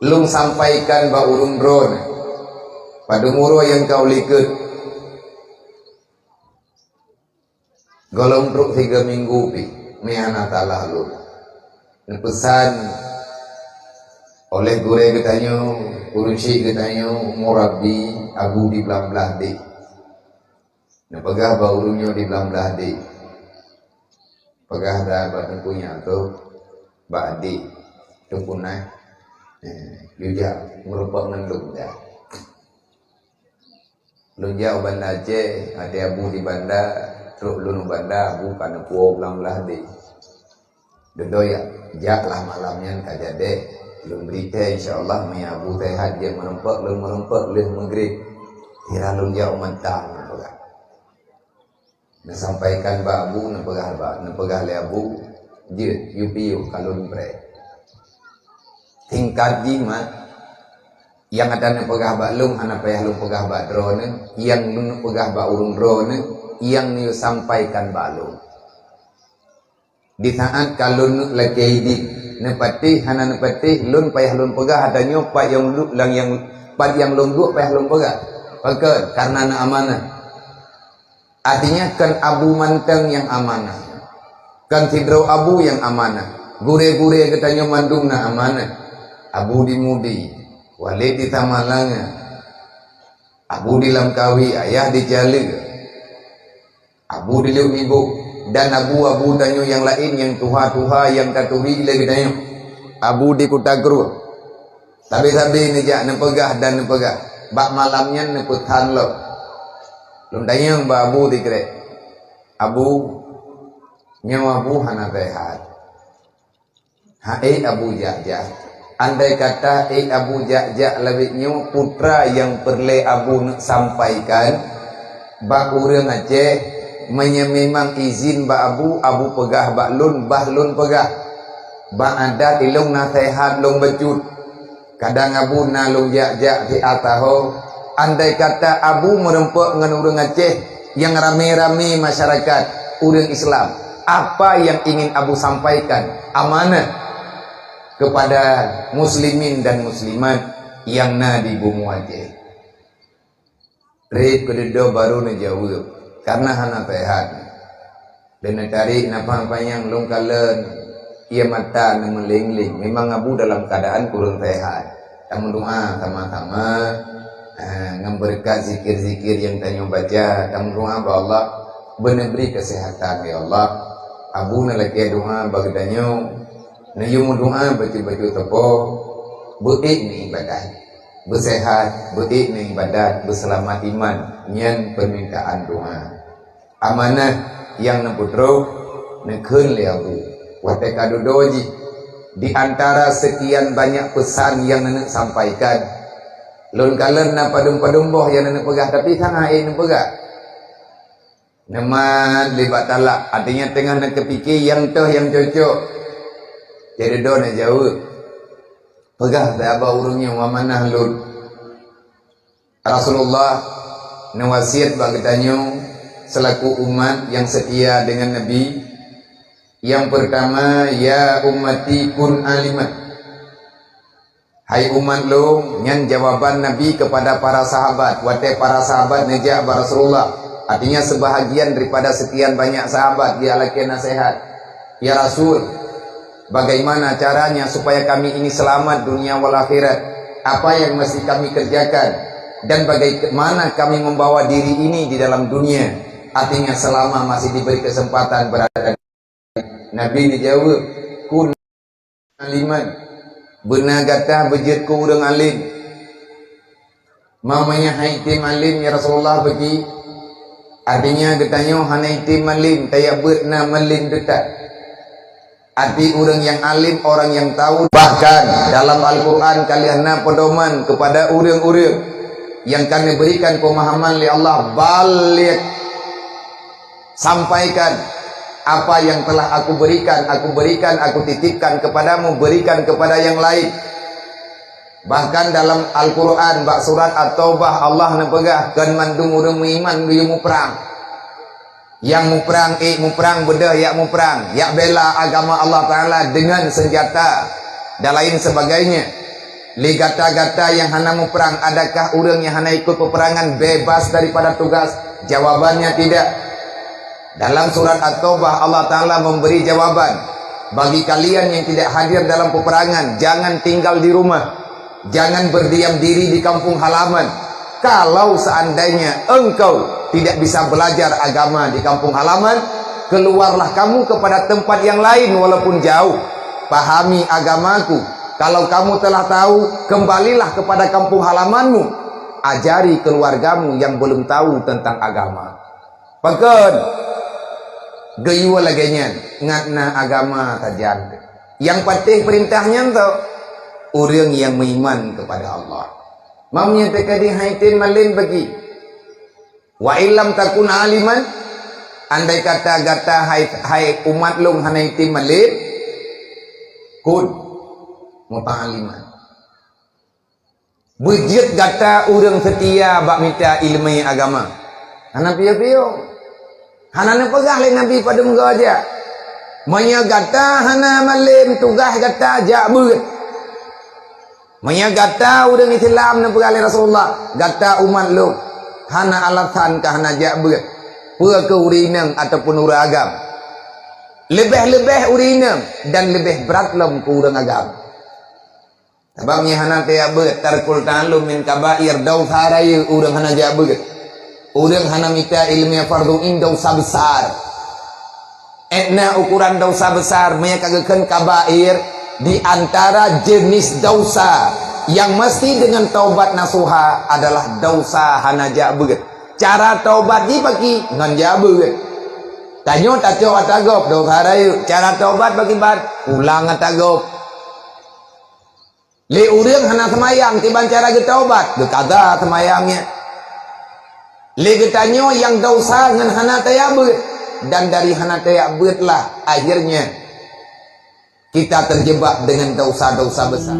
lung sampaikan ba urung drone pada muro yang kau likut golong truk 3 minggu pi mehana talah lu pesan oleh gure getanyo urusi getanyo murabi abu di belah di pegah ba urungnya di belah di pegah dah ba tengkunya tu ba adik tengkunai juga merupakan ngendung dah lunjau banda Aceh ada abu di banda truk lunu banda abu kana puau belah di dedoya jaklah malamnya kajade lun berita insyaallah me abu sehat dia merempak leh maghrib kira lunjau mentang na sampaikan ba abu na pegah le abu je yupiu kalun bre tingkat jima yang ada na pegah ba lung ana payah lung pegah ba drone yang nun pegah ba urung drone yang ni sampaikan ba lung di saat kalun lagi di nepati hana nepati lun payah lun pegah adanya pak yang lun duk payah lun pegah pakai karena na amanah. Artinya kan abu manteng yang amanah, kan tidro abu yang amanah, gure-gure katanya mandung na amanah, abu di mudi, wali di tamalanga, abu di lamkawi, ayah di jali, abu di liu ibu, dan abu-abu tanyo yang lain yang tuha-tuha yang katuhi lagi tanyo, abu di kutagru, tapi nejak nepegah dan nepegah, bak malamnya neputhan lo. Lundayang ba abu dikre abu nyawa abu hana sehat abu jajak andai kata abu jajak lebih nyu putra yang perle abu sampaikan ba urang Aceh memang izin ba abu pegah ba lun pegah ba ada ilung nasihat lung becut kadang abu na lung jajak di ataho. Andai kata abu merempak dengan urang Aceh yang rame-rame masyarakat urang Islam, apa yang ingin abu sampaikan amanah kepada muslimin dan muslimat yang na di bumi Aceh. Rib kededo baru na jauh karena hana sehat dan cari napa yang lung kalen ia mata na melingling memang abu dalam keadaan kurang sehat. Kita doa sama-sama memberkat zikir-zikir yang tanyo baca dan doa ba Allah benar beri kesehatan ya Allah abu na lagi doa bagi tanyo na yung doa baca-baca tepo beik ni ibadah bersehat beik ni ibadat berselamat iman nyan permintaan doa amanah yang naputro nekeun le abu wate kadodoji di antara sekian banyak pesan yang nenek sampaikan lun kalen na padum boh yang nenek pegah tapi sana nenek pegah nama libat talak artinya tengah nak kepikir yang yang cocok jadi do na jauh pegah tak apa urungnya wamanah lun Rasulullah nawasiat bagi tanyo selaku umat yang setia dengan Nabi yang pertama ya ummati kun alimat. Hai umat lo, nyan jawaban Nabi kepada para sahabat. Wate para sahabat nejak Rasulullah. Artinya sebahagian daripada sekian banyak sahabat dia laki nasihat. Ya Rasul, bagaimana caranya supaya kami ini selamat dunia wal akhirat? Apa yang mesti kami kerjakan? Dan bagaimana kami membawa diri ini di dalam dunia? Artinya selama masih diberi kesempatan berada. Nabi dijawab, kun aliman. Benar kata bejit ku urang alim. Mamanya haitim alim ya Rasulullah bagi. Artinya katanya hanaitim alim kayak berna malim dekat. Arti orang yang alim, orang yang tahu. Bahkan dalam Al-Quran kalian pedoman kepada urang-urang yang kami berikan pemahaman oleh Allah, balik sampaikan apa yang telah aku berikan, aku titipkan kepadamu, berikan kepada yang lain. Bahkan dalam Al-Quran bak surat At-Taubah Allah nepegah kan mandung urang iman dia mu perang. Yang mu perang beda yak mu perang, yak bela agama Allah Taala dengan senjata dan lain sebagainya. Li gata-gata yang hana mau perang, adakah orang yang hana ikut peperangan bebas daripada tugas? Jawabannya tidak. Dalam surat At-Taubah Allah Ta'ala memberi jawaban. Bagi kalian yang tidak hadir dalam peperangan, jangan tinggal di rumah, jangan berdiam diri di kampung halaman. Kalau seandainya engkau tidak bisa belajar agama di kampung halaman, keluarlah kamu kepada tempat yang lain walaupun jauh. Pahami agamaku. Kalau kamu telah tahu, kembalilah kepada kampung halamanmu. Ajari keluargamu yang belum tahu tentang agama. Pekan gayua lagi ngatna agama kajian. Yang penting perintahnya tu orang yang beriman kepada Allah. Mamnya tekadi haitin malin bagi. Wa illam takun aliman, andai kata hai umat long hanaitin malin kun muta'aliman. Bujit kata orang setia bak minta ilmu agama. Hana piyo-piyo. Hana ne pegah le Nabi pada muka aja. Manya kata hana malim tugas kata ajak beut. Manya kata orang Islam ne pegah le Rasulullah. Kata umat lu hana alasan ka hana ajak beut. Pua ke urinang ataupun urang agam. Lebih-lebih urinang dan lebih berat lom ke urang agam. Sebabnya hana tiap beut tarkul ta'allum min kabair dosa raya urang hana ajak beut. Orang hana minta ilmu fardu in dosa besar. Etna ukuran dosa besar menyakageun kabair di antara jenis dosa yang mesti dengan taubat nasuha adalah dosa hana jabeut. Cara taubat di bagi ngan jabeut. Tanyo taco atagop dosa rayu. Cara taubat bagi bat ulang atagop. Le urang hana semayang tiban cara getaubat, ge kagak semayangnya. Legetanyo yang dosa dengan hana tayabeut, dan dari hana tayabeut lah akhirnya kita terjebak dengan dosa-dosa besar.